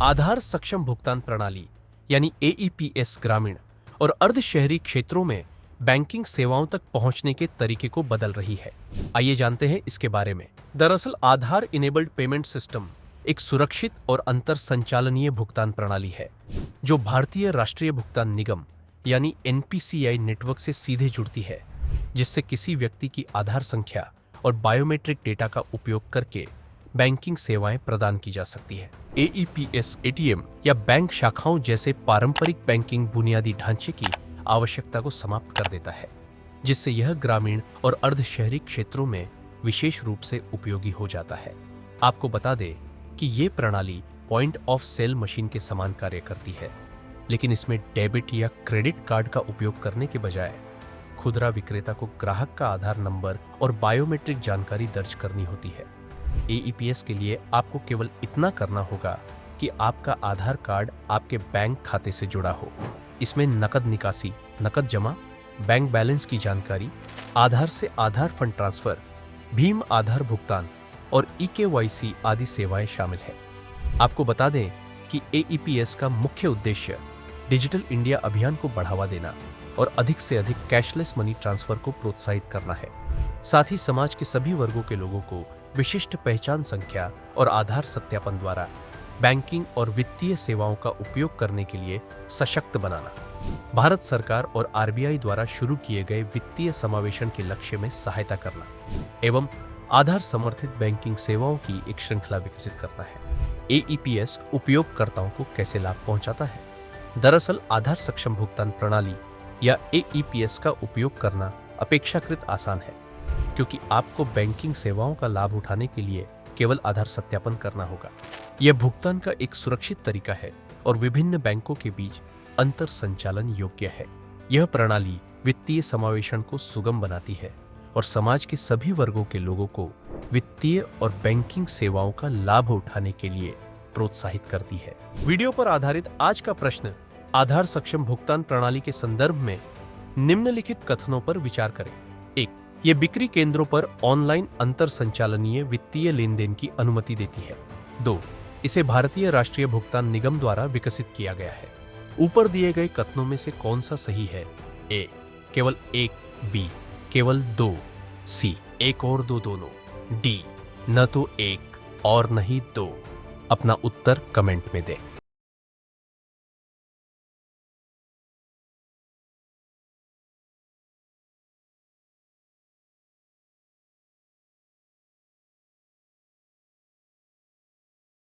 आधार सक्षम भुगतान प्रणाली यानी एईपीएस ग्रामीण और अर्ध शहरी क्षेत्रों में बैंकिंग सेवाओं तक पहुंचने के तरीके को बदल रही है। आइए जानते हैं इसके बारे में। दरअसल आधार इनेबल्ड पेमेंट सिस्टम एक सुरक्षित और अंतर संचालनीय भुगतान प्रणाली है जो भारतीय राष्ट्रीय भुगतान निगम यानी एनपीसीआई नेटवर्क से सीधे जुड़ती है, जिससे किसी व्यक्ति की आधार संख्या और बायोमेट्रिक डेटा का उपयोग करके बैंकिंग सेवाएं प्रदान की जा सकती है। एईपीएस एटीएम या बैंक शाखाओं जैसे पारंपरिक बैंकिंग बुनियादी ढांचे की आवश्यकता को समाप्त कर देता है, जिससे यह ग्रामीण और अर्ध शहरी क्षेत्रों में विशेष रूप से उपयोगी हो जाता है। आपको बता दें कि ये प्रणाली पॉइंट ऑफ सेल मशीन के समान कार्य करती है, लेकिन इसमें डेबिट या क्रेडिट कार्ड का उपयोग करने के बजाय खुदरा विक्रेता को ग्राहक का आधार नंबर और बायोमेट्रिक जानकारी दर्ज करनी होती है। एईपीएस के लिए आपको केवल इतना करना होगा कि आपका आधार कार्ड आपके बैंक खाते से जुड़ा हो। इसमें नकद निकासी, नकद जमा, बैंक बैलेंस की जानकारी, आधार से आधार फंड ट्रांसफर, भीम आधार भुगतान और ईकेवाईसी आदि सेवाएं शामिल हैं। आपको बता दें कि एईपीएस का मुख्य उद्देश्य डिजिटल इंडिया अभियान को बढ़ावा देना और अधिक से अधिक कैशलेस मनी ट्रांसफर को प्रोत्साहित करना है। साथ ही समाज के सभी वर्गों के लोगों को विशिष्ट पहचान संख्या और आधार सत्यापन द्वारा बैंकिंग और वित्तीय सेवाओं का उपयोग करने के लिए सशक्त बनाना। भारत सरकार और आरबीआई द्वारा शुरू किए गए वित्तीय समावेशन के लक्ष्य में सहायता करना एवं आधार समर्थित बैंकिंग सेवाओं की एक श्रृंखला विकसित करना है। एईपीएस उपयोगकर्ताओं को कैसे लाभ पहुंचाता है? दरअसल आधार सक्षम भुगतान प्रणाली या एईपीएस का उपयोग करना अपेक्षाकृत आसान है, क्योंकि आपको बैंकिंग सेवाओं का लाभ उठाने के लिए केवल आधार सत्यापन करना होगा। यह भुगतान का एक सुरक्षित तरीका है और विभिन्न बैंकों के बीच अंतर संचालन योग्य है। यह प्रणाली वित्तीय समावेशन को सुगम बनाती है और समाज के सभी वर्गों के लोगों को वित्तीय और बैंकिंग सेवाओं का लाभ उठाने के लिए प्रोत्साहित करती है। वीडियो पर आधारित आज का प्रश्न आधार सक्षम भुगतान प्रणाली के संदर्भ में निम्नलिखित कथनों पर विचार करें। 1. ये बिक्री केंद्रों पर ऑनलाइन अंतर संचालनीय वित्तीय लेन देन की अनुमति देती है। 2. इसे भारतीय राष्ट्रीय भुगतान निगम द्वारा विकसित किया गया है। ऊपर दिए गए कथनों में से कौन सा सही है? ए. केवल एक, बी. केवल दो, सी. एक और दो दोनों, डी. न तो एक और नहीं दो। अपना उत्तर कमेंट में दें।